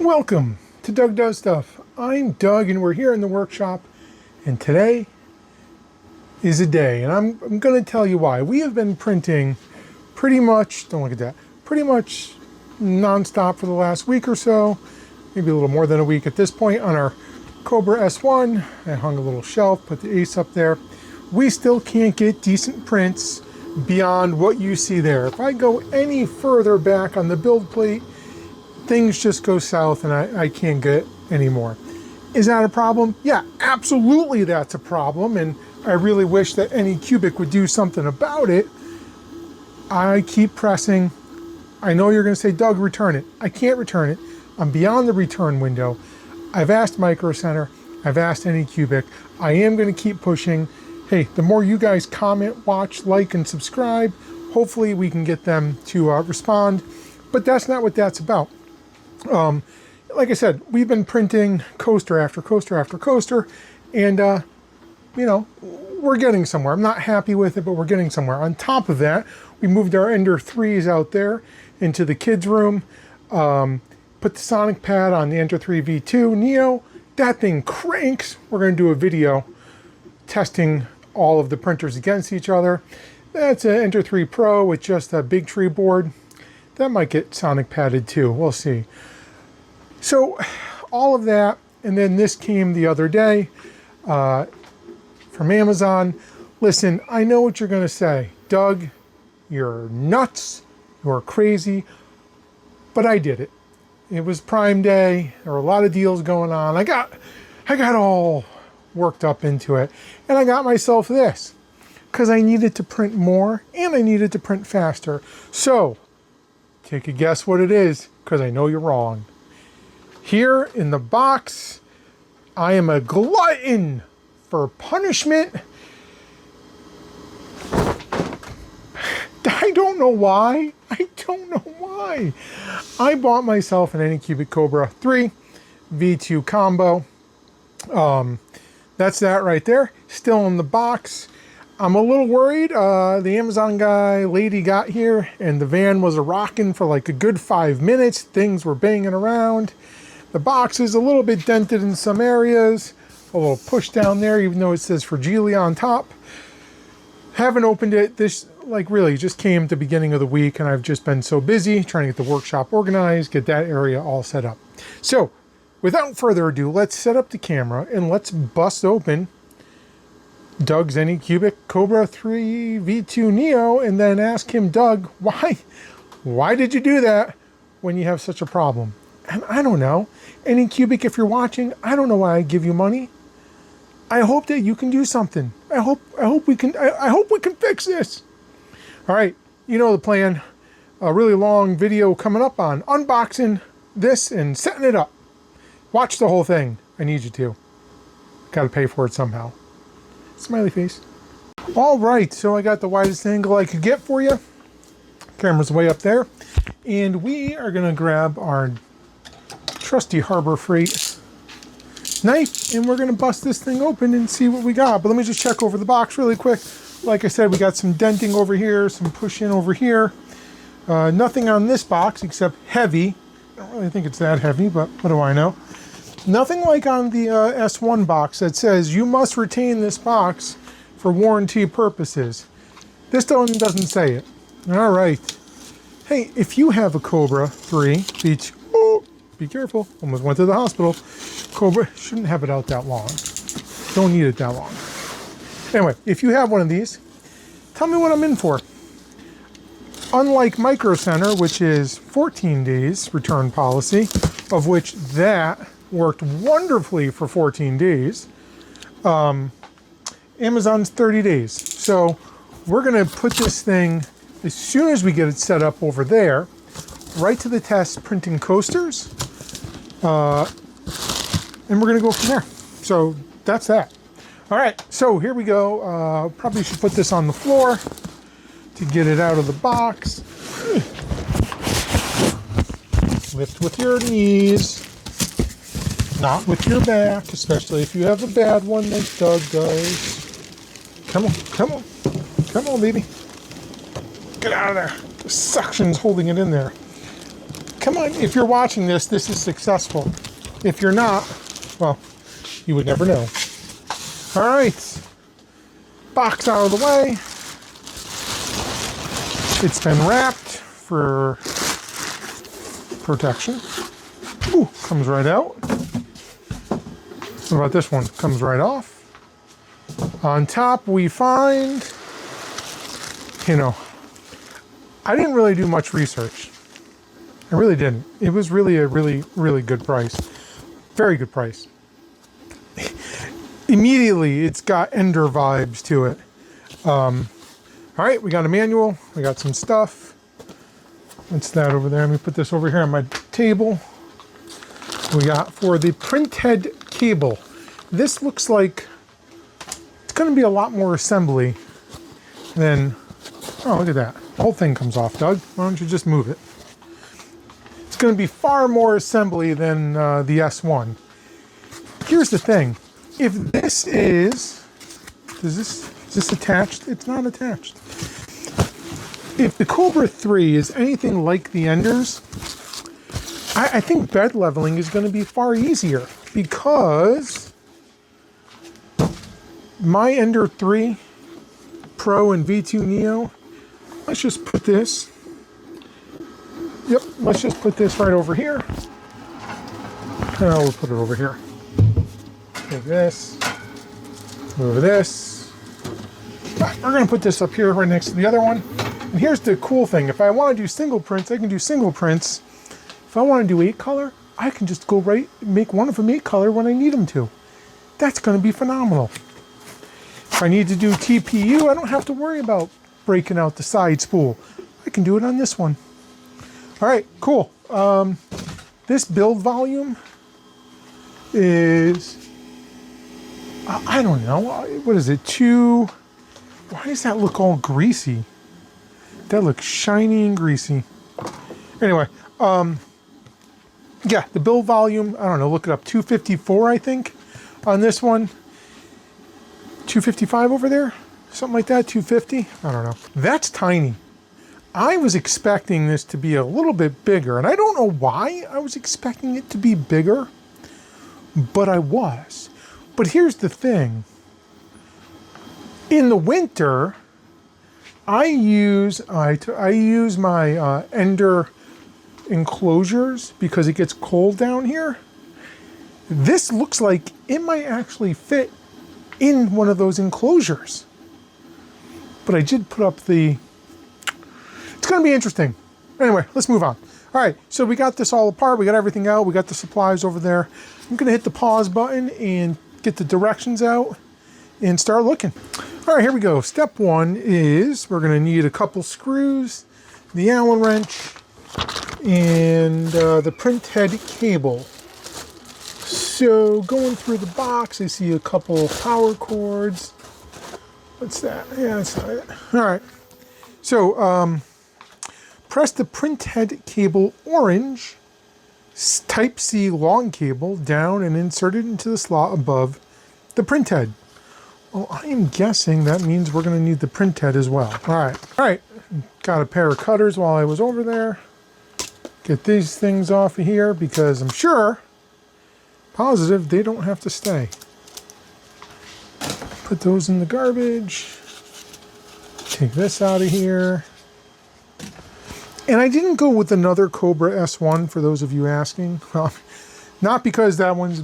Welcome to Doug Does Stuff. I'm Doug and we're here in the workshop, and today is a day, and I'm going to tell you why. We have been printing pretty much, don't look at that, pretty much non-stop for the last week or so, maybe a little more than a week at this point, on our Kobra S1. I hung a little shelf, put the ace up there. We still can't get decent prints beyond what you see there. If I go any further back on the build plate, things just go south and I can't get any more. Is that a problem? Yeah, absolutely that's a problem, and I really wish that Anycubic would do something about it. I keep pressing. I know you're going to say, Doug, return it. I can't return it. I'm beyond the return window. I've asked Micro Center. I've asked Anycubic. I am going to keep pushing. Hey, the more you guys comment, watch, like, and subscribe, hopefully we can get them to respond. But that's not what that's about. Like I said, we've been printing coaster after coaster after coaster, and you know, we're getting somewhere. I'm not happy with it, but we're getting somewhere. On top of that, we moved our Ender 3s out there into the kids' room, put the Sonic pad on the Ender 3v2 Neo. That thing cranks. We're going to do a video testing all of the printers against each other. That's an Ender 3 Pro with just a big tree board. That might get Sonic padded too. We'll see. So all of that, and then this came the other day from Amazon. Listen, I know what you're going to say. Doug, you're nuts. You're crazy. But I did it. It was Prime Day. There were a lot of deals going on. I got all worked up into it. And I got myself this, because I needed to print more and I needed to print faster. So take a guess what it is, because I know you're wrong. Here in the box, I am a glutton for punishment. I don't know why. I don't know why. I bought myself an Anycubic Kobra 3v2 combo. That's that right there. Still in the box. I'm a little worried. The Amazon lady got here and the van was a-rocking for like a good 5 minutes. Things were banging around. The box is a little bit dented in some areas. A little push down there, even though it says Fragile on top. Haven't opened it. This, like, really just came at the beginning of the week, and I've just been so busy trying to get the workshop organized, get that area all set up. So, without further ado, let's set up the camera and let's bust open Doug's Anycubic Kobra 3v2 Neo, and then ask him, Doug, why did you do that when you have such a problem? And I don't know. Anycubic, if you're watching, I don't know why I give you money. I hope that you can do something. I hope we can fix this. All right, you know the plan. A really long video coming up on unboxing this and setting it up. Watch the whole thing. I need you to. Got to pay for it somehow. Smiley face. All right, so I got the widest angle I could get for you. Camera's way up there. And we are going to grab our trusty Harbor Freight knife, and we're going to bust this thing open and see what we got. But let me just check over the box really quick. Like I said, we got some denting over here, some push in over here. Nothing on this box except heavy. I don't really think it's that heavy, but what do I know? Nothing like on the S1 box that says you must retain this box for warranty purposes. This one doesn't say it. All right. Hey, if you have a Kobra 3v2, oh, be careful, almost went to the hospital. Kobra, shouldn't have it out that long. Don't need it that long. Anyway, if you have one of these, tell me what I'm in for. Unlike Micro Center, which is 14 days return policy, of which that worked wonderfully for 14 days. Amazon's 30 days. So we're going to put this thing, as soon as we get it set up over there, right to the test printing coasters. And we're going to go from there. So that's that. All right, so here we go. Probably should put this on the floor to get it out of the box. Lift with your knees. Not with your back, especially if you have a bad one like Doug does. Come on, come on. Come on, baby. Get out of there. The suction's holding it in there. Come on, if you're watching this, this is successful. If you're not, well, you would never know. All right, box out of the way. It's been wrapped for protection. Ooh, comes right out. What about this one? Comes right off. On top we find, you know, I didn't really do much research. I really didn't. It was really a really good price. Very good price. Immediately, it's got Ender vibes to it. All right, we got a manual. We got some stuff. What's that over there? Let me put this over here on my table. We got for the Printhead cable. This looks like it's going to be a lot more assembly than... Oh, look at that. The whole thing comes off, Doug. Why don't you just move it? It's going to be far more assembly than the S1. Here's the thing. If this is... Is this attached? It's not attached. If the Kobra 3 is anything like the Enders, I think bed leveling is going to be far easier because my Ender 3 Pro and V2 Neo, let's just put this, let's just put this right over here. We'll put it over here. Take this, move this. We're going to put this up here right next to the other one. And here's the cool thing. If I want to do single prints, I can do single prints. If I want to do 8 color, I can just go make one of them 8 color when I need them to. That's going to be phenomenal. If I need to do TPU, I don't have to worry about breaking out the side spool. I can do it on this one. All right, cool. This build volume is, I don't know, what is it, 2... Why does that look all greasy? That looks shiny and greasy. Anyway, yeah, the build volume, I don't know, look it up, 254, I think, on this one. 255 over there? Something like that, 250? I don't know. That's tiny. I was expecting this to be a little bit bigger, and I don't know why I was expecting it to be bigger, but I was. But here's the thing. In the winter, I use my Ender enclosures because it gets cold down here. This looks like it might actually fit in one of those enclosures. But I did put up the... It's going to be interesting. Anyway, let's move on. All right, so we got this all apart. We got everything out. We got the supplies over there. I'm going to hit the pause button and get the directions out and start looking. All right, here we go. Step one is we're going to need a couple screws, the Allen wrench, and the Printhead cable. So going through the box, I see a couple power cords. What's that? Yeah, that's not it. All right. So press the Printhead cable orange Type-C long cable down and insert it into the slot above the Printhead. Well, I am guessing that means we're going to need the Printhead as well. All right. Got a pair of cutters while I was over there. Get these things off of here because I'm positive they don't have to stay. Put those in the garbage. Take this out of here. And I didn't go with another Kobra S1 for those of you asking. Well, not because that one's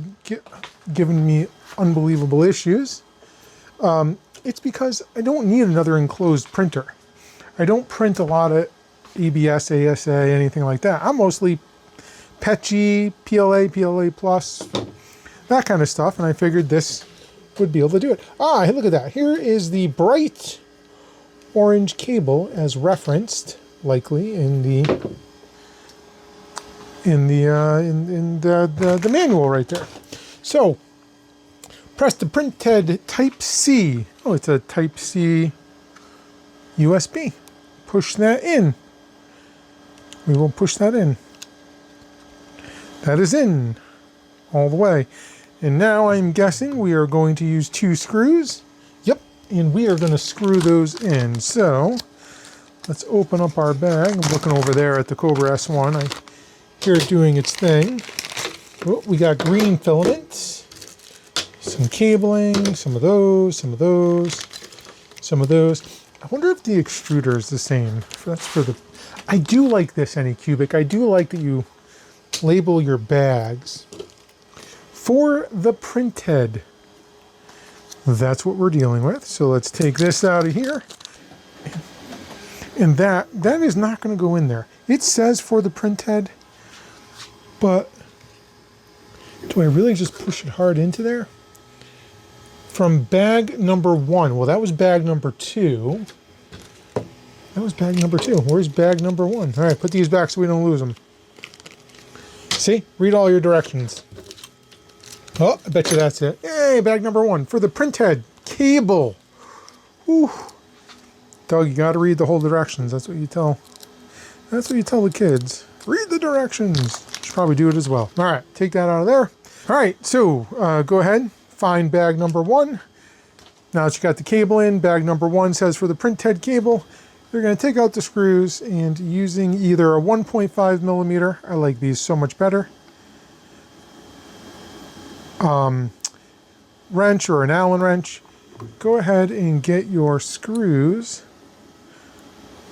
giving me unbelievable issues. It's because I don't need another enclosed printer. I don't print a lot of ABS, ASA, anything like that. I'm mostly PETG, PLA, PLA+, that kind of stuff, and I figured this would be able to do it. Ah, look at that. Here is the bright orange cable as referenced, likely, in the manual right there. So, press the Printhead Type-C. Oh, it's a Type-C USB. Push that in. We will push that in. That is in all the way. And now I'm guessing we are going to use 2 screws. Yep, and we are going to screw those in. So let's open up our bag. I'm looking over there at the Kobra S1. I here doing its thing. Oh, we got green filaments, some cabling, some of those, some of those, some of those. I wonder if the extruder is the same. That's for the... I do like this Anycubic. I do like that you label your bags. For the Printhead, that's what we're dealing with. So let's take this out of here. And that is not going to go in there. It says for the Printhead, but do I really just push it hard into there? From bag number 1. Well, that was bag number 2. That was bag number 2. Where's bag number 1? All right, put these back so we don't lose them. See? Read all your directions. Oh, I bet you that's it. Hey, bag number 1 for the Printhead cable. Whew. Doug, you got to read the whole directions. That's what you tell. That's what you tell the kids. Read the directions. You should probably do it as well. All right, take that out of there. All right, so go ahead, find bag number 1. Now that you got the cable in, bag number 1 says for the Printhead cable, you're going to take out the screws and using either a 1.5 millimeter, I like these so much better, wrench or an Allen wrench, go ahead and get your screws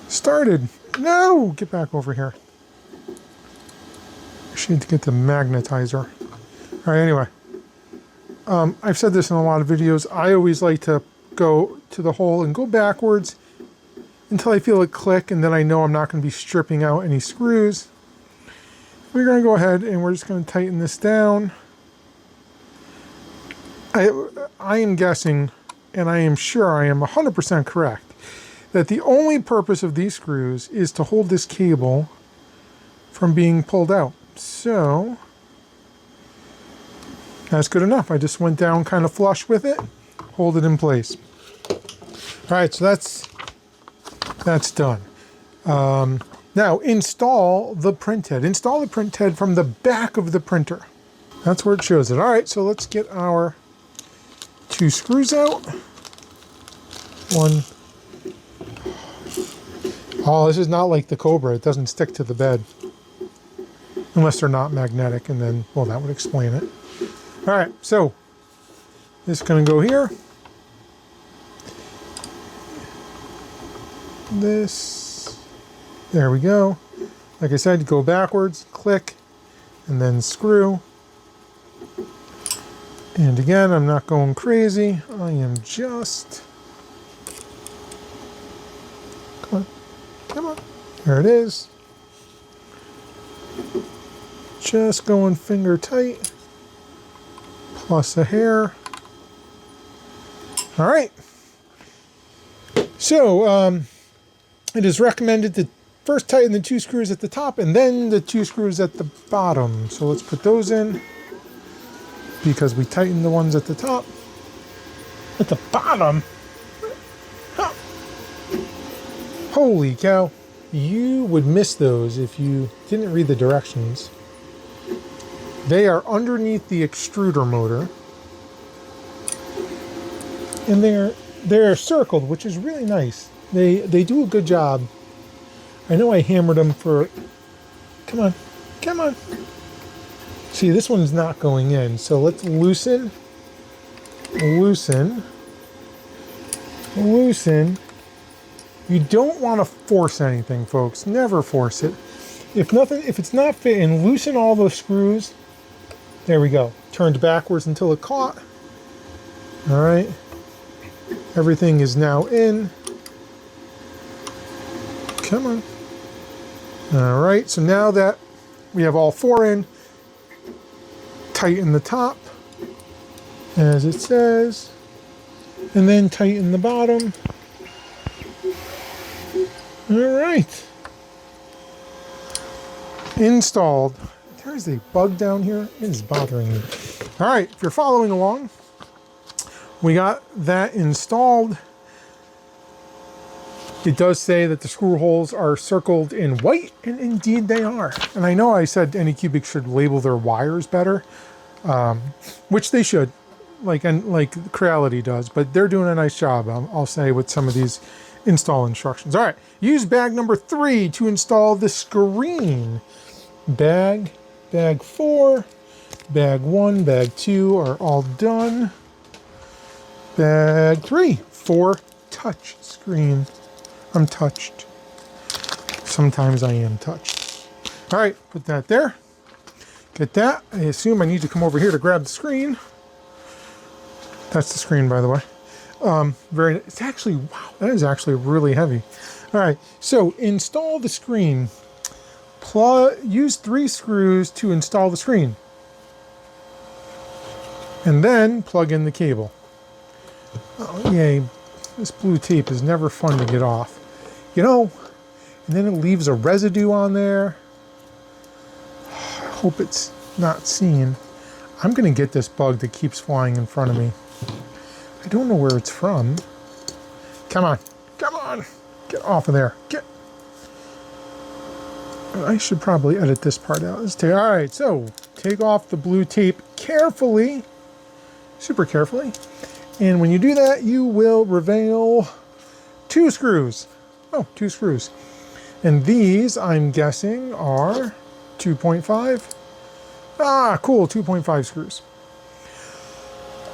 started. No, get back over here. I should need to get the magnetizer. All right, anyway, I've said this in a lot of videos. I always like to go to the hole and go backwards until I feel it click, and then I know I'm not going to be stripping out any screws. We're going to go ahead and we're just going to tighten this down. I am guessing, and I am sure I am 100% correct, that the only purpose of these screws is to hold this cable from being pulled out. So that's good enough. I just went down kind of flush with it, hold it in place. All right, so that's done. Now install the Printhead. Install the Printhead from the back of the printer. That's where it shows it. All right, so let's get our 2 screws out. One. Oh, this is not like the Kobra. It doesn't stick to the bed. Unless they're not magnetic, and then, well, that would explain it. All right, so this is going to go here. This, there we go. Like I said, go backwards, click, and then screw. And again, I'm not going crazy. I am just, come on, come on. There it is. Just going finger tight, plus a hair. All right. So, it is recommended to first tighten the 2 screws at the top and then the 2 screws at the bottom. So let's put those in because we tightened the ones at the top. At the bottom? Huh. Holy cow. You would miss those if you didn't read the directions. They are underneath the extruder motor. And they're circled, which is really nice. They do a good job. I know I hammered them for... Come on. Come on. See, this one's not going in. So let's loosen. Loosen. Loosen. You don't want to force anything, folks. Never force it. If it's not fitting, loosen all those screws. There we go. Turned backwards until it caught. All right. Everything is now in. Come on. All right, so now that we have all 4 in, tighten the top, as it says, and then tighten the bottom. All right. Installed. There's a bug down here. It is bothering me. All right, if you're following along, we got that installed. It does say that the screw holes are circled in white, and indeed they are. And I know I said Anycubic should label their wires better, which they should, like Creality does, but they're doing a nice job, I'll say, with some of these install instructions. All right, use bag number 3 to install the screen. Bag 4, bag 1, bag 2 are all done. Bag 3 for touch screen. I'm touched. Sometimes I am touched. All right, put that there. Get that. I assume I need to come over here to grab the screen. That's the screen, by the way. It's actually, wow, that is actually really heavy. All right, so install the screen. Use 3 screws to install the screen. And then plug in the cable. Oh, yay. This blue tape is never fun to get off. You know, and then it leaves a residue on there. I hope it's not seen. I'm going to get this bug that keeps flying in front of me. I don't know where it's from. Come on. Come on. Get off of there. Get. I should probably edit this part out. All right, so take off the blue tape carefully. Super carefully. And when you do that, you will reveal 2 screws. Oh, 2 screws. And these, I'm guessing, are 2.5. Ah, cool, 2.5 screws.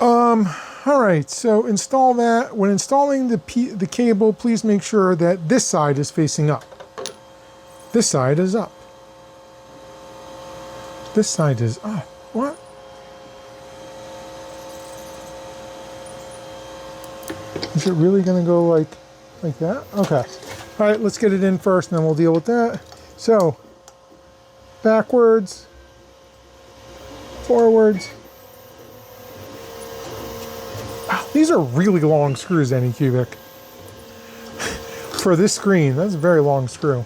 All right, so install that. When installing the cable, please make sure that this side is facing up. This side is up. This side is up. What? Is it really going to go like that? Okay. All right, let's get it in first, and then we'll deal with that. So, backwards, forwards. Wow, these are really long screws, Anycubic. For this screen, that's a very long screw.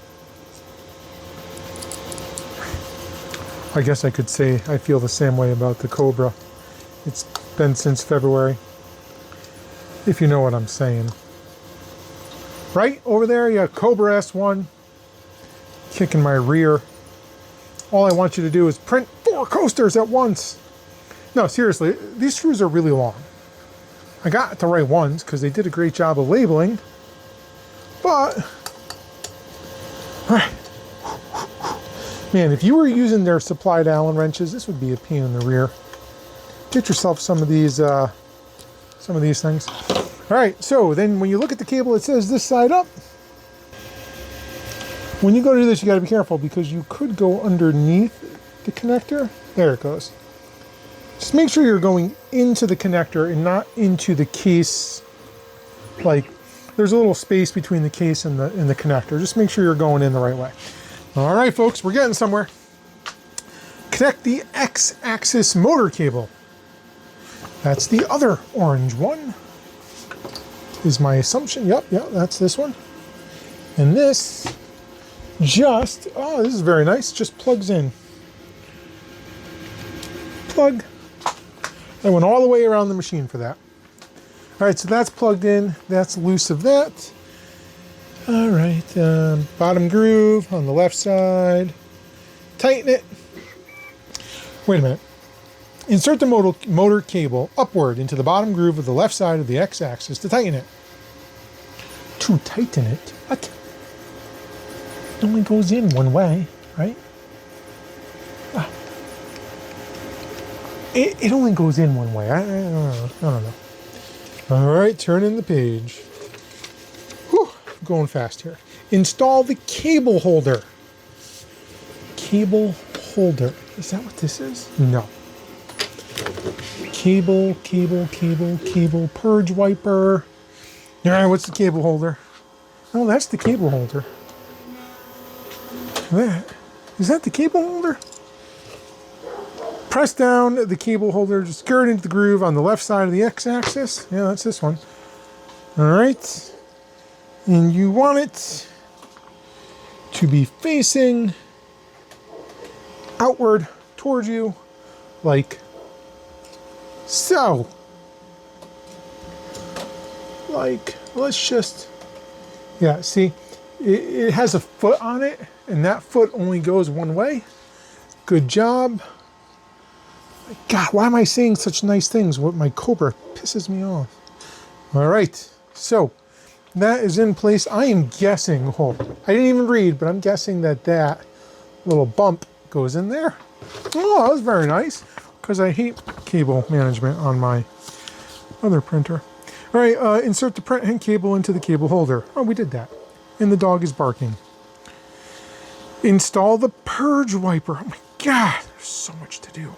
I guess I could say I feel the same way about the Kobra. It's been since February, if you know what I'm saying. Right over there, you got Kobra S1 kicking my rear. All I want you to do is print 4 coasters at once. No, seriously, these screws are really long. I got the right ones because they did a great job of labeling, but all right. Man, if you were using their supplied Allen wrenches, this would be a pain in the rear. Get yourself some of these things. All right, so then when you look at the cable, it says this side up. When you go to do this, you got to be careful because you could go underneath the connector. There it goes. Just make sure you're going into the connector and not into the case. Like, there's a little space between the case and the connector. Just make sure you're going in the right way. All right, folks, we're getting somewhere. Connect the X-axis motor cable. That's the other orange one, is my assumption. Yep, that's this one. And this just, oh, this is very nice, just plugs in. Plug. I went all the way around the machine for that. All right, so that's plugged in. That's loose of that. All right, bottom groove on the left side. Tighten it. Wait a minute. Insert the motor cable upward into the bottom groove of the left side of the X-axis to tighten it. To tighten it? What? It only goes in one way, right? Ah. It only goes in one way. I don't know. All right, turn in the page. Whew, going fast here. Install the cable holder. Cable holder. Is that what this is? No. Cable, Purge Wiper. All right, what's the cable holder? Oh, that's the cable holder. Is that the cable holder? Press down the cable holder to secure it into the groove on the left side of the X-axis. Yeah, that's this one. All right. And you want it to be facing outward towards you, like so. Like, let's just, yeah, see, it has a foot on it, and that foot only goes one way. Good job. God, why am I saying such nice things? What my Kobra pisses me off. All right, so that is in place. I am guessing, I didn't even read, but I'm guessing that little bump goes in there. Oh, that was very nice, because I hate cable management on my other printer. All right, insert the printhead cable into the cable holder. Oh, we did that. And the dog is barking. Install the Purge Wiper. Oh my God, there's so much to do.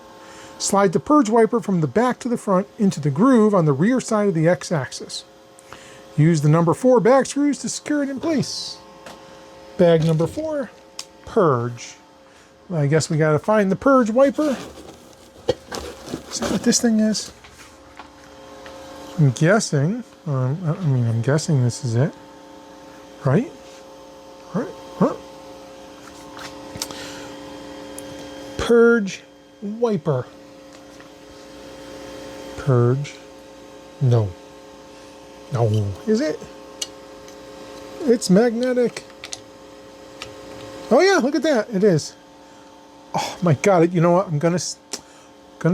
Slide the Purge Wiper from the back to the front into the groove on the rear side of the X-axis. Use the number 4 back screws to secure it in place. Bag number 4, Purge. Well, I guess we got to find the Purge Wiper. Is that what this thing is? I'm guessing. I'm guessing this is it. Right? Right? Huh? Purge Wiper. Purge. No. No. Is it? It's magnetic. Oh yeah, look at that. It is. Oh my God. You know what? I'm gonna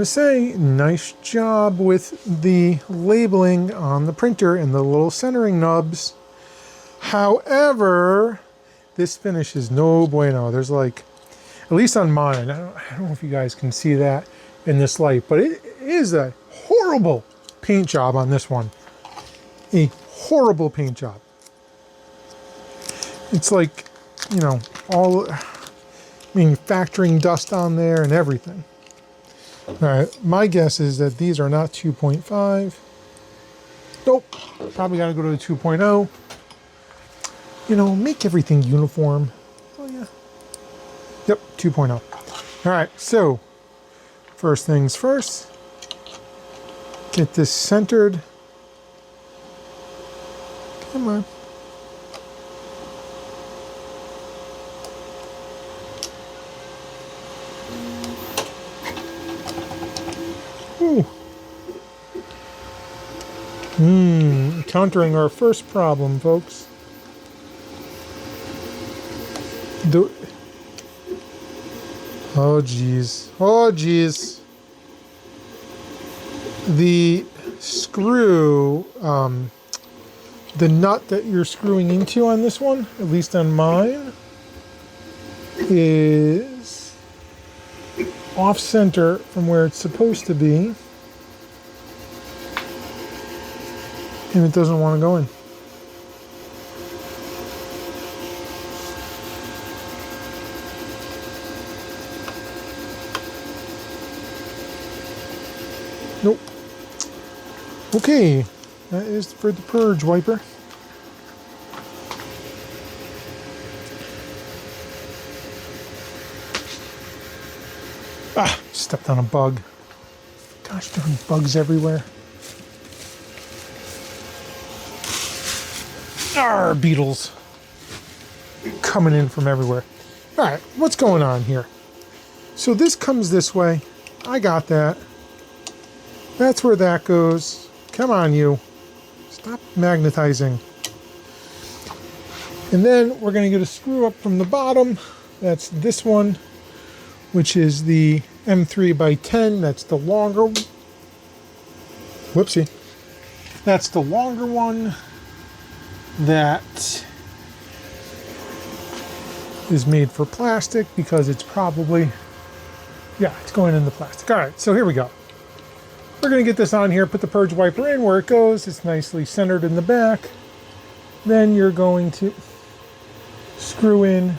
say nice job with the labeling on the printer and the little centering nubs. However, this finish is no bueno. There's like, at least on mine, I don't know if you guys can see that in this light, but it is a horrible paint job on this one. A horrible paint job. It's like, you know, all manufacturing dust on there and everything. All right, my guess is that these are not 2.5. Nope, probably got to go to the 2.0. You know, make everything uniform. Oh yeah. Yep, 2.0. All right, so first things first, get this centered. Come on. Ooh. Countering our first problem, folks. Oh geez. Oh geez. The screw, the nut that you're screwing into on this one, at least on mine, is off center from where it's supposed to be, and it doesn't want to go in. Nope. Okay, that is for the Purge Wiper. Ah, stepped on a bug. Gosh, there are bugs everywhere. Arr, beetles. Coming in from everywhere. All right, what's going on here? So this comes this way. I got that. That's where that goes. Come on, you. Stop magnetizing. And then we're going to get a screw up from the bottom. That's this one, which is the M3 by 10. That's the longer. Whoopsie. That's the longer one that is made for plastic because it's probably, yeah, it's going in the plastic. All right, so here we go. We're going to get this on here, put the Purge Wiper in where it goes. It's nicely centered in the back. Then you're going to screw in.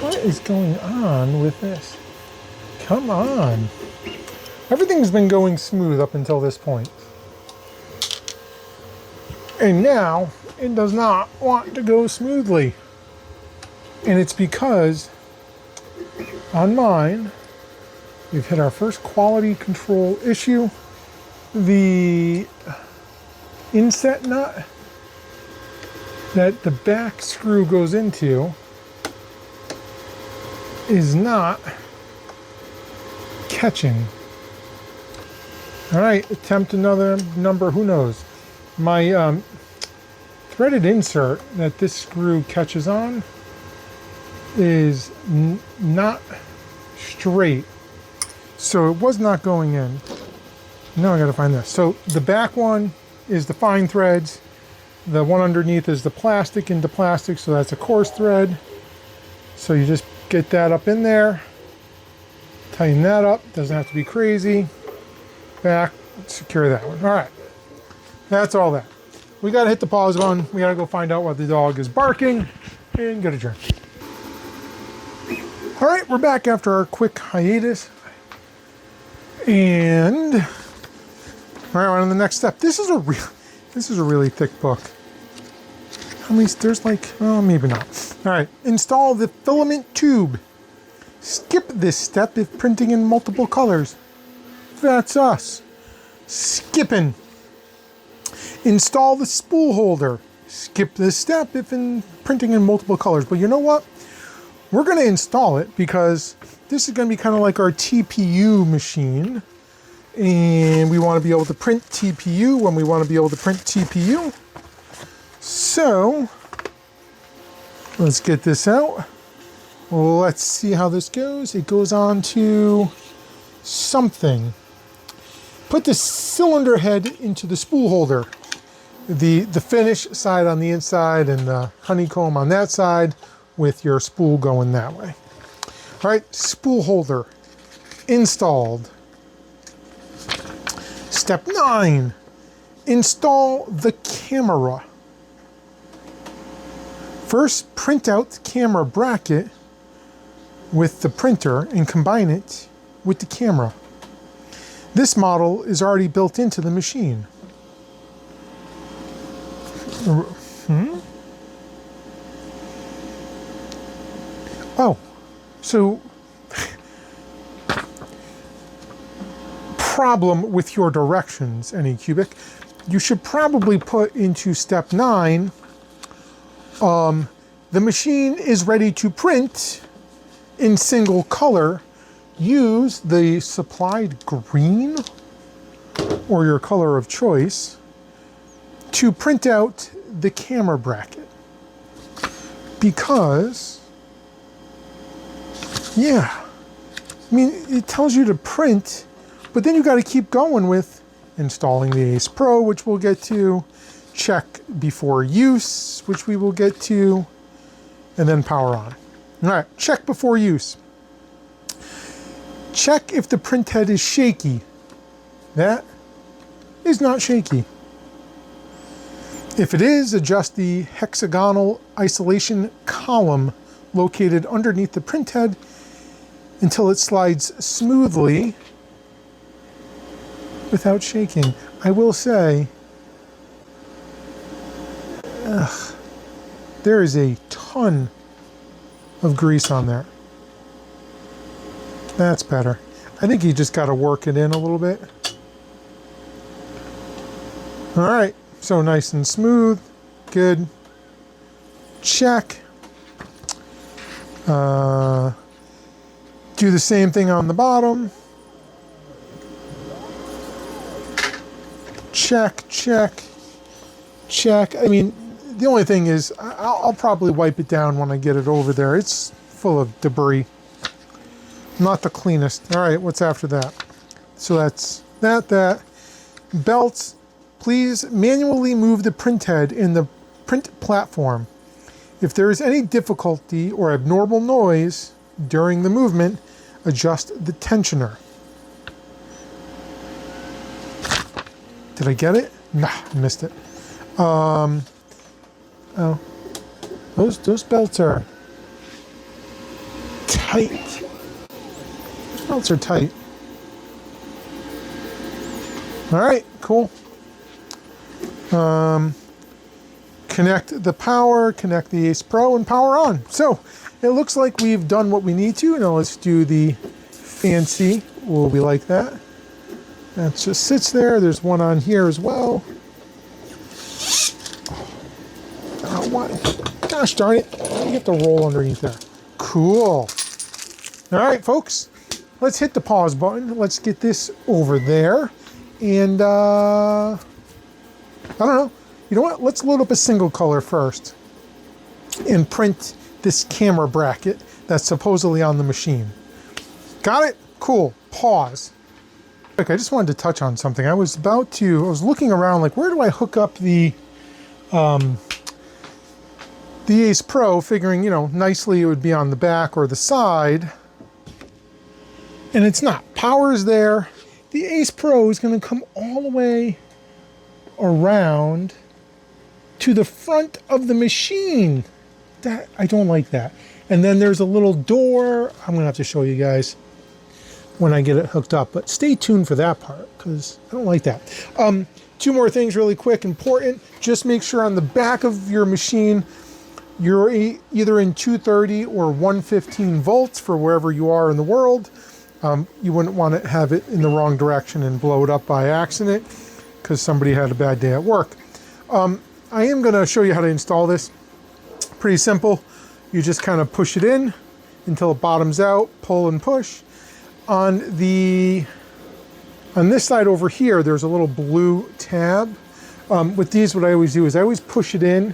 What is going on with this? Come on. Everything's been going smooth up until this point. And now it does not want to go smoothly. And it's because on mine, we've hit our first quality control issue. The inset nut that the back screw goes into is not catching. All right, attempt another number, who knows. My threaded insert that this screw catches on is not straight. So it was not going in. Now I gotta find this. So the back one is the fine threads. The one underneath is the plastic into plastic, so that's a coarse thread. So you just get that up in there, tighten that up, doesn't have to be crazy. Back, secure that one. All right, that's all that. We gotta hit the pause button. We gotta go find out what the dog is barking and get a drink. All right, we're back after our quick hiatus. And all right, on to the next step. This is a really thick book. How many? There's like, oh, maybe not. All right, install the filament tube. Skip this step if printing in multiple colors. That's us. Skipping. Install the spool holder. Skip this step if printing in multiple colors. But you know what? We're going to install it because this is going to be kind of like our TPU machine. And we want to be able to print TPU when we want to be able to print TPU. So, let's get this out. Let's see how this goes. It goes on to something. Put the cylinder head into the spool holder. The finish side on the inside and the honeycomb on that side with your spool going that way. All right, spool holder installed. Step 9, install the camera. First, print out the camera bracket with the printer and combine it with the camera. This model is already built into the machine. Oh, so problem with your directions, Anycubic. You should probably put into step 9, the machine is ready to print in single color. Use the supplied green or your color of choice to print out the camera bracket. Because, yeah, I mean, it tells you to print, but then you got to keep going with installing the Ace Pro, which we'll get to, check before use, which we will get to, and then power on. All right, check before use. Check if the printhead is shaky. That is not shaky. If it is, adjust the hexagonal isolation column located underneath the printhead until it slides smoothly without shaking. I will say, there is a ton of grease on there. That's better. I think you just got to work it in a little bit. All right, so nice and smooth. Good. Check. Do the same thing on the bottom. Check, check, check. I mean, the only thing is, I'll probably wipe it down when I get it over there. It's full of debris. Not the cleanest. All right, what's after that? So that's that. Belts. Please manually move the printhead in the print platform. If there is any difficulty or abnormal noise during the movement, adjust the tensioner. Did I get it? Nah, I missed it. Oh, those belts are tight. Those belts are tight. All right, cool. Connect the power, connect the Ace Pro, and power on. So it looks like we've done what we need to. Now let's do the fancy. Will we like that? That just sits there. There's one on here as well. Oh, what? Gosh darn it. You have to roll underneath there. Cool. All right, folks. Let's hit the pause button. Let's get this over there. And, I don't know. You know what? Let's load up a single color first and print this camera bracket that's supposedly on the machine. Got it? Cool. Pause. Look, I just wanted to touch on something. I was looking around, like, where do I hook up the the Ace Pro, figuring, you know, nicely it would be on the back or the side. And it's not. Power's there. The Ace Pro is going to come all the way around to the front of the machine. That, I don't like that. And then there's a little door. I'm going to have to show you guys when I get it hooked up, but stay tuned for that part because I don't like that. Two more things really quick, important. Just make sure on the back of your machine, you're either in 230 or 115 volts for wherever you are in the world. You wouldn't want to have it in the wrong direction and blow it up by accident because somebody had a bad day at work. I am going to show you how to install this. Pretty simple. You just kind of push it in until it bottoms out, pull and push. On this side over here, there's a little blue tab. With these, what I always do is I always push it in.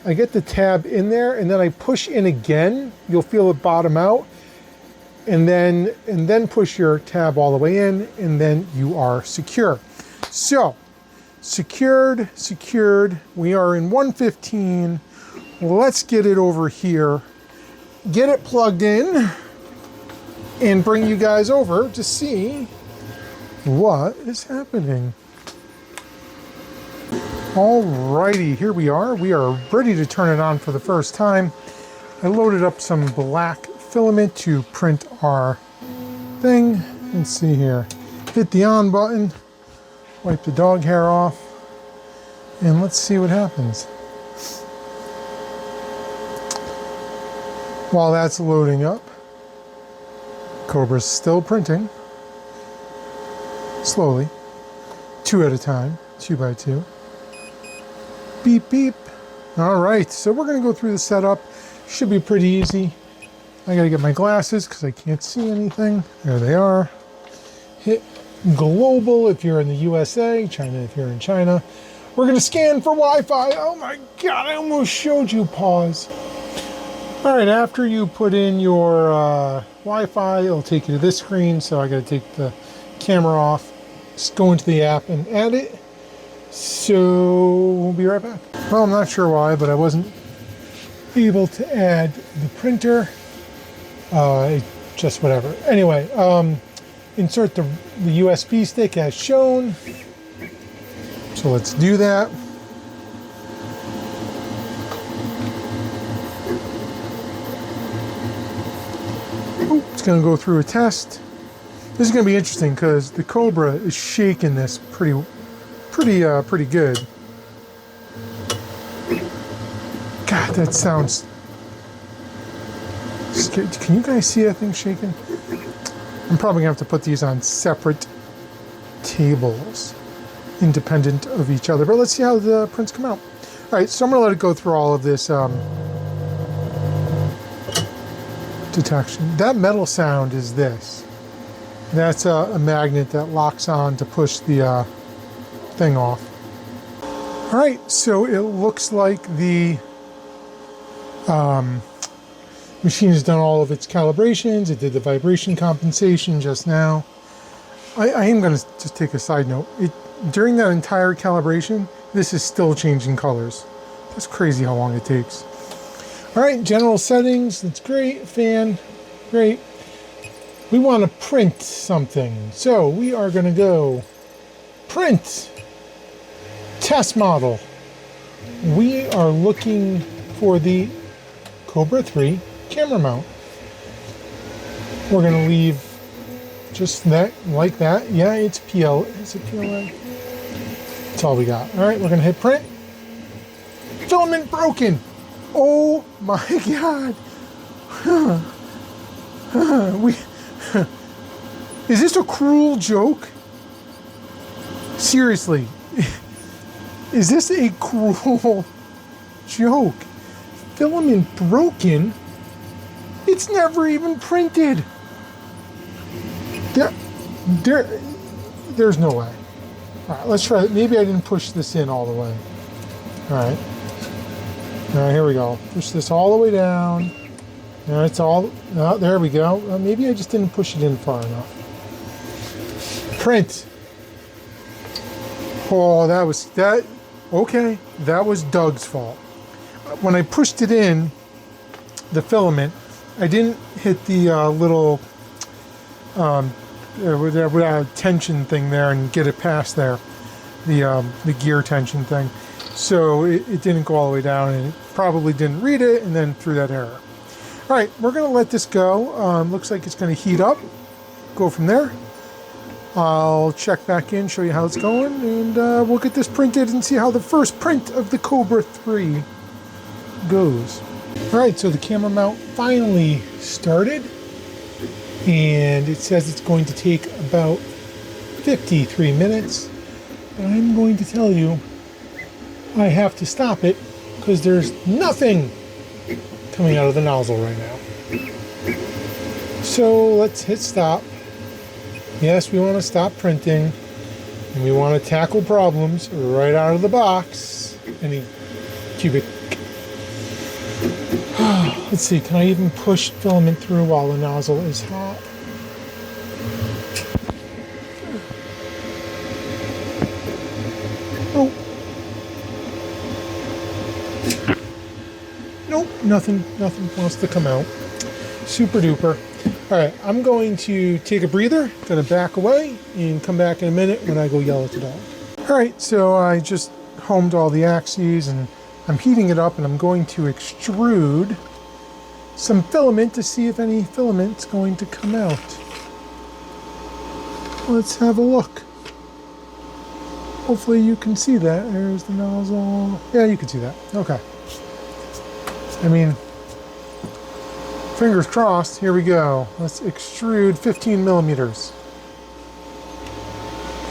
I get the tab in there, and then I push in again. You'll feel it bottom out, and then push your tab all the way in, and then you are secure. So, secured. We are in 115. Let's get it over here, get it plugged in, and bring you guys over to see what is happening. Alrighty, here we are. We are ready to turn it on for the first time. I loaded up some black filament to print our thing. Let's see here. Hit the on button, wipe the dog hair off, and let's see what happens. While that's loading up, Kobra's still printing. Slowly. 2 at a time. 2 by 2. Beep, beep. Alright, so we're going to go through the setup. Should be pretty easy. I got to get my glasses because I can't see anything. There they are. Hit global if you're in the USA. China if you're in China. We're going to scan for Wi-Fi. Oh my god, I almost showed you. Pause. Alright, after you put in your Wi-Fi, it'll take you to this screen, so I got to take the camera off, just go into the app and add it. So we'll be right back. Well, I'm not sure why, but I wasn't able to add the printer. Just whatever. Anyway, insert the USB stick as shown. So let's do that. It's going to go through a test. This is going to be interesting because the Kobra is shaking this pretty good. God, that sounds scary. Can you guys see that thing shaking? I'm probably going to have to put these on separate tables, independent of each other. But let's see how the prints come out. All right, so I'm going to let it go through all of this detection. That metal sound is this. That's a magnet that locks on to push the thing off. All right, so it looks like the machine has done all of its calibrations. It did the vibration compensation just now. I am going to just take a side note. During that entire calibration, this is still changing colors. That's crazy how long it takes. All right, general settings, that's great. Fan, great. We want to print something. So we are going to go print test model. We are looking for the Kobra 3 camera mount. We're going to leave just that, like that. Yeah, it's PL. Is it PLA? That's all we got. All right, we're going to hit print. Filament broken. Oh my god. Is this a cruel joke? Seriously. Is this a cruel joke? Filament broken? It's never even printed. There's no way. All right, let's try it. Maybe I didn't push this in all the way. All right. All right, here we go. Push this all the way down. Now it's all, oh, there we go. Maybe I just didn't push it in far enough. Print. Oh, that was, okay. That was Doug's fault. when I pushed it in, the filament, I didn't hit the little tension thing there and get it past there, the gear tension thing. So it didn't go all the way down, and it probably didn't read it and then threw that error. All right, we're going to let this go. Looks like it's going to heat up. Go from there. I'll check back in, show you how it's going, and we'll get this printed and see how the first print of the Kobra 3 goes. All right, so the camera mount finally started, and it says it's going to take about 53 minutes. But I'm going to tell you, I have to stop it because there's nothing coming out of the nozzle right now. So let's hit stop. Yes, we want to stop printing, and we want to tackle problems right out of the box. Anycubic. Let's see, can I even push filament through while the nozzle is hot? Oh. Nope, nothing wants to come out. Super duper. All right, I'm going to take a breather, gonna back away, and come back in a minute when I go yell at the dog. All right, so I just homed all the axes, and I'm heating it up, and I'm going to extrude some filament to see if any filament's going to come out. Let's have a look. Hopefully you can see that. There's the nozzle. Yeah, you can see that. Okay. I mean, fingers crossed. Here we go. Let's extrude 15 millimeters.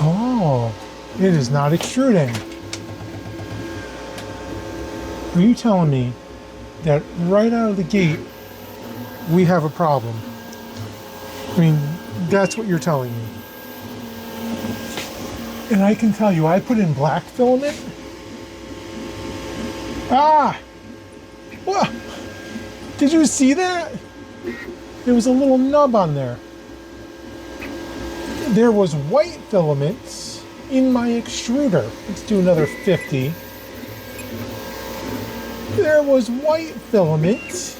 Oh, it is not extruding. Are you telling me that right out of the gate we have a problem? I mean, that's what you're telling me. And I can tell you, I put in black filament. Ah! Well, did you see that? There was a little nub on there. There was white filaments in my extruder. Let's do another 50. There was white filament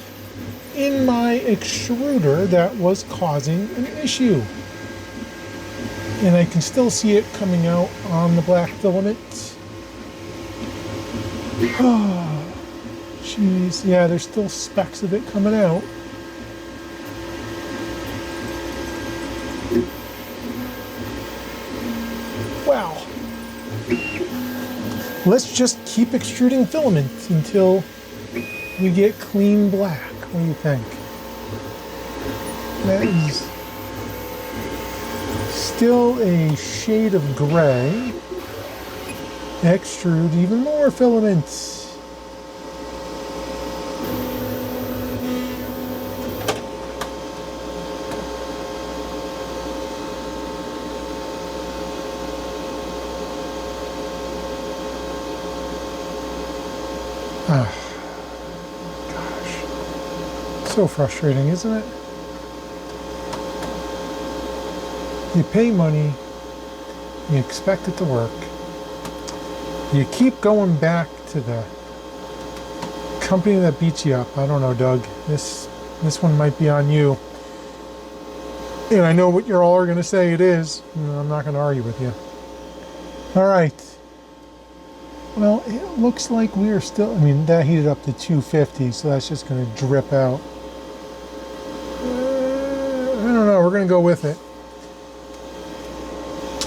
in my extruder that was causing an issue. And I can still see it coming out on the black filament. Oh, jeez. Yeah, there's still specks of it coming out. Wow. Let's just keep extruding filament until we get clean black. What do you think? That is still a shade of gray. Extrude even more filaments. Gosh. So frustrating, isn't it? You pay money, you expect it to work. You keep going back to the company that beats you up. I don't know, Doug. This one might be on you. And I know what you're all going to say it is. I'm not going to argue with you. All right. Well, it looks like we are still... I mean, that heated up to 250, so that's just going to drip out. I don't know. We're going to go with it.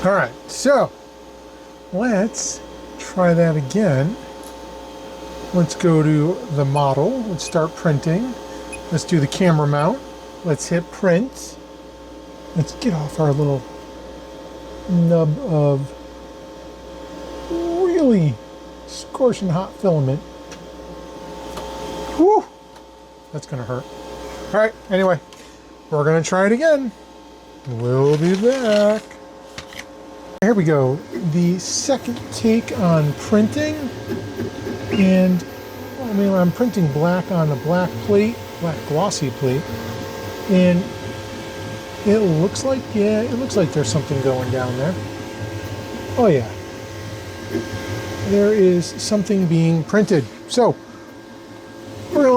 All right. So, let's try that again. Let's go to the model. Let's start printing. Let's do the camera mount. Let's hit print. Let's get off our little nub of really scorching hot filament. Whew! That's gonna hurt. All right, anyway, we're gonna try it again. We'll be back. Here we go. The second take on printing. And I mean, I'm printing black on a black plate, black glossy plate. And it looks like, yeah, it looks like there's something going down there. Oh yeah. There is something being printed. So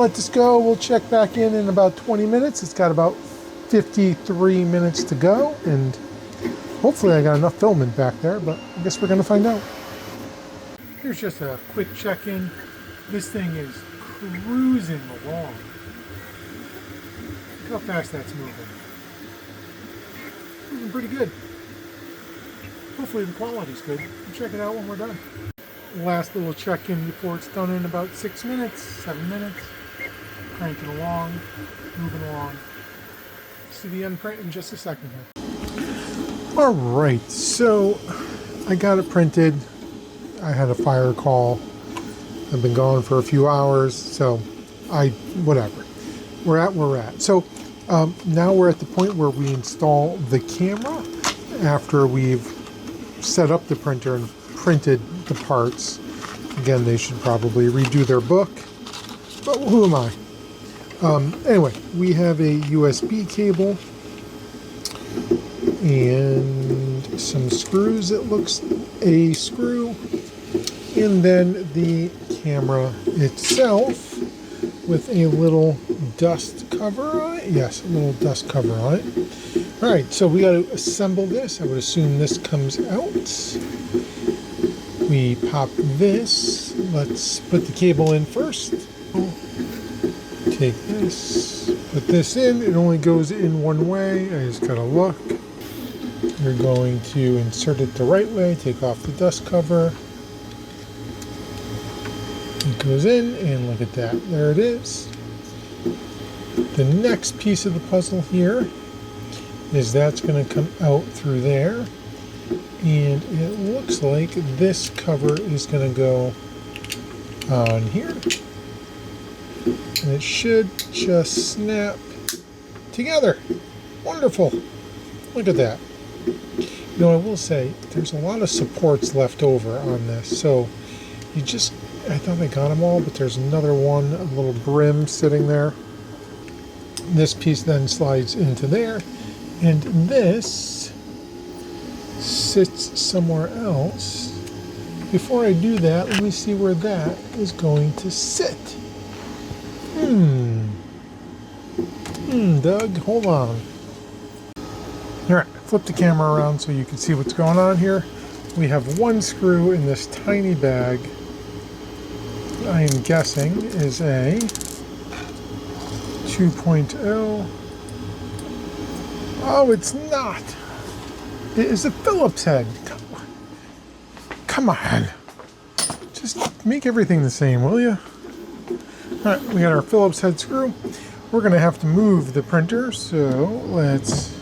let this go. We'll check back in about 20 minutes. It's got about 53 minutes to go, and hopefully I got enough filament back there, but I guess we're going to find out. Here's just a quick check-in. This thing is cruising along. Look how fast that's moving. Moving pretty good. Hopefully the quality's good. We'll check it out when we're done. Last little check-in before it's done in about 6 minutes, 7 minutes. Cranking along, moving along. See the end print in just a second here. Alright, so I got it printed. I had a fire call. I've been gone for a few hours, so whatever. We're at where we're at. So now we're at the point where we install the camera after we've set up the printer and printed the parts. Again, they should probably redo their book, but who am I? Anyway, we have a USB cable and some screws. It looks a screw, and then the camera itself with a little dust cover on it. Yes, a little dust cover on it. All right, so we got to assemble this. I would assume this comes out. We pop this. Let's put the cable in first. Take this, put this in. It only goes in one way. I just gotta look. You're going to insert it the right way. Take off the dust cover. It goes in, and look at that. There it is. The next piece of the puzzle here is that's going to come out through there, and it looks like this cover is going to go on here, and it should just snap together. Wonderful. Look at that. You know, I will say there's a lot of supports left over on this, so I thought I got them all, but there's another one, a little brim sitting there. This piece then slides into there, and this sits somewhere else. Before I do that, let me see where that is going to sit. Doug, hold on. Alright, flip the camera around so you can see what's going on here. We have one screw in this tiny bag. I am guessing is a 2.0. Oh, it's not. It is a Phillips head. Come on. Just make everything the same, will you? Alright, we got our Phillips head screw. We're going to have to move the printer, so let's...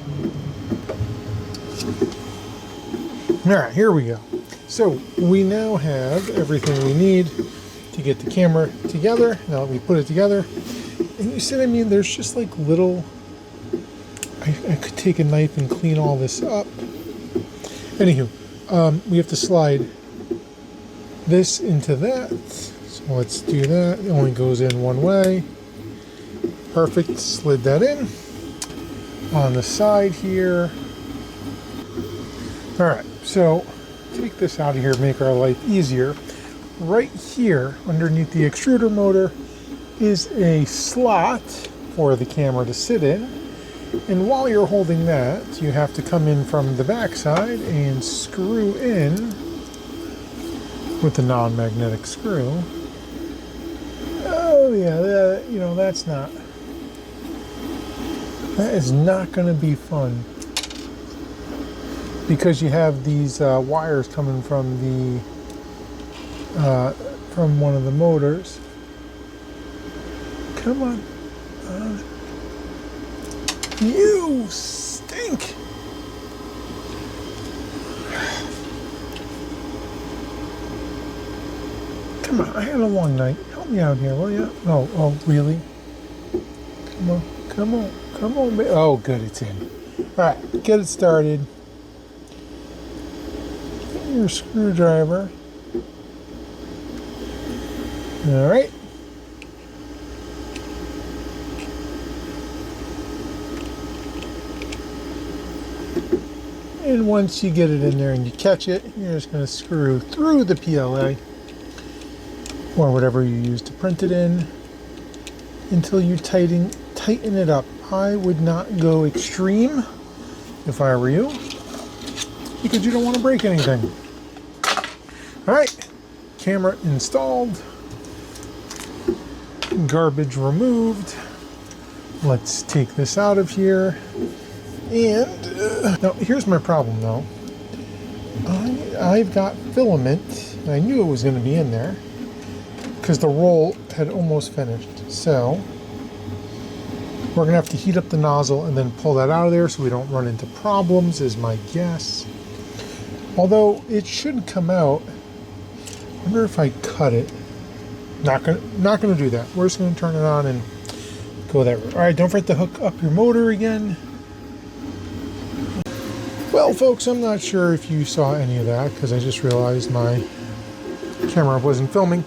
Alright, here we go. So, we now have everything we need to get the camera together. Now that we put it together, and you see what I mean, there's just like little, I could take a knife and clean all this up. Anywho, we have to slide this into that, so let's do that. It only goes in one way. Perfect, slid that in. On the side here. Alright, so take this out of here, make our life easier. Right here, underneath the extruder motor, is a slot for the camera to sit in. And while you're holding that, you have to come in from the back side and screw in with the non-magnetic screw. Oh yeah, that is not going to be fun. Because you have these wires coming from the from one of the motors. Come on. You stink. Come on, I had a long night. Help me out here, will you? Oh, really? Come on, oh, good, it's in. All right, get it started. Get your screwdriver. All right. And once you get it in there and you catch it, you're just going to screw through the PLA or whatever you use to print it in. until you tighten it up. I would not go extreme if I were you, because you don't want to break anything. All right, camera installed, garbage removed. Let's take this out of here. And now here's my problem though. I've got filament. I knew it was going to be in there because the roll had almost finished. So we're going to have to heat up the nozzle and then pull that out of there so we don't run into problems, is my guess. Although it should come out. I wonder if I cut it. Not gonna do that. We're just gonna turn it on and go that route. All right, don't forget to hook up your motor again. Well, folks, I'm not sure if you saw any of that because I just realized my camera wasn't filming.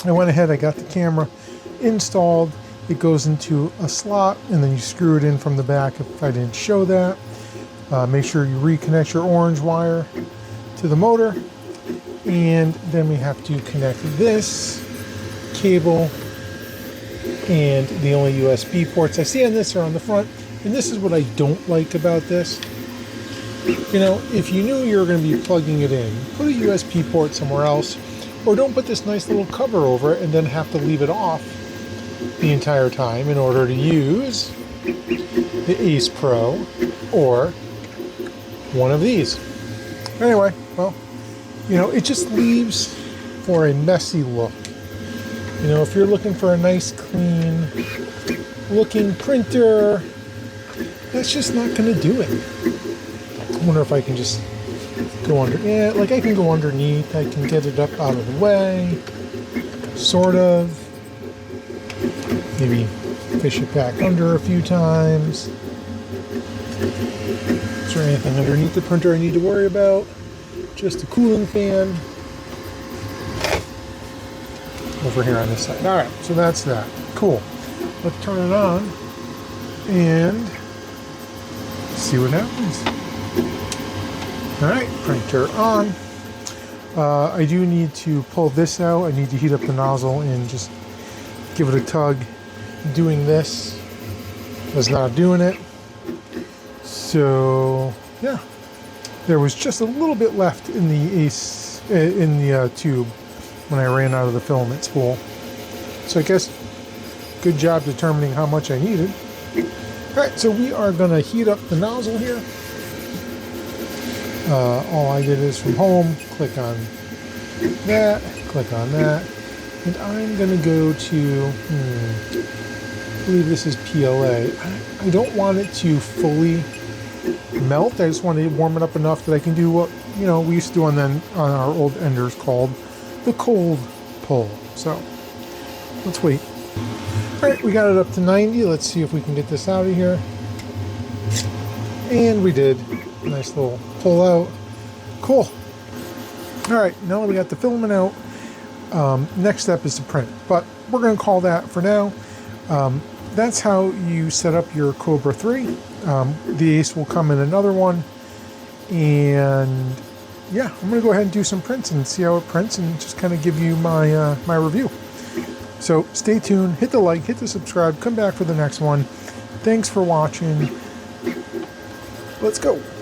I went ahead, I got the camera installed. It goes into a slot and then you screw it in from the back if I didn't show that. Make sure you reconnect your orange wire to the motor. And then we have to connect this cable and the only USB ports I see on this are on the front. And this is what I don't like about this. You know, if you knew you were going to be plugging it in, put a USB port somewhere else, or don't put this nice little cover over it and then have to leave it off the entire time in order to use the Ace Pro or one of these. Anyway, well, you know, it just leaves for a messy look. You know, if you're looking for a nice, clean looking printer, that's just not going to do it. I wonder if I can just go under. Yeah, like I can go underneath. I can get it up out of the way. Sort of. Maybe fish it back under a few times. Is there anything underneath the printer I need to worry about? Just a cooling fan over here on this side. All right, so that's that. Cool. Let's turn it on and see what happens. All right, printer on. I do need to pull this out. I need to heat up the nozzle and just give it a tug. Doing this was not doing it. So yeah. There was just a little bit left in the tube when I ran out of the filament spool. So I guess good job determining how much I needed. All right, so we are going to heat up the nozzle here. All I did is from home, click on that, click on that, and I'm going to go to, I believe this is PLA. I don't want it to fully melt. I just want to warm it up enough that I can do what, you know, we used to do on our old Enders called the cold pull. So let's wait. All right, we got it up to 90. Let's see if we can get this out of here. And we did. Nice little pull out. Cool. All right, now that we got the filament out, next step is to print, but we're going to call that for now. That's how you set up your Kobra 3. The Ace will come in another one, and yeah, I'm going to go ahead and do some prints and see how it prints and just kind of give you my my review. So stay tuned, hit the like, hit the subscribe, come back for the next one. Thanks for watching. Let's go.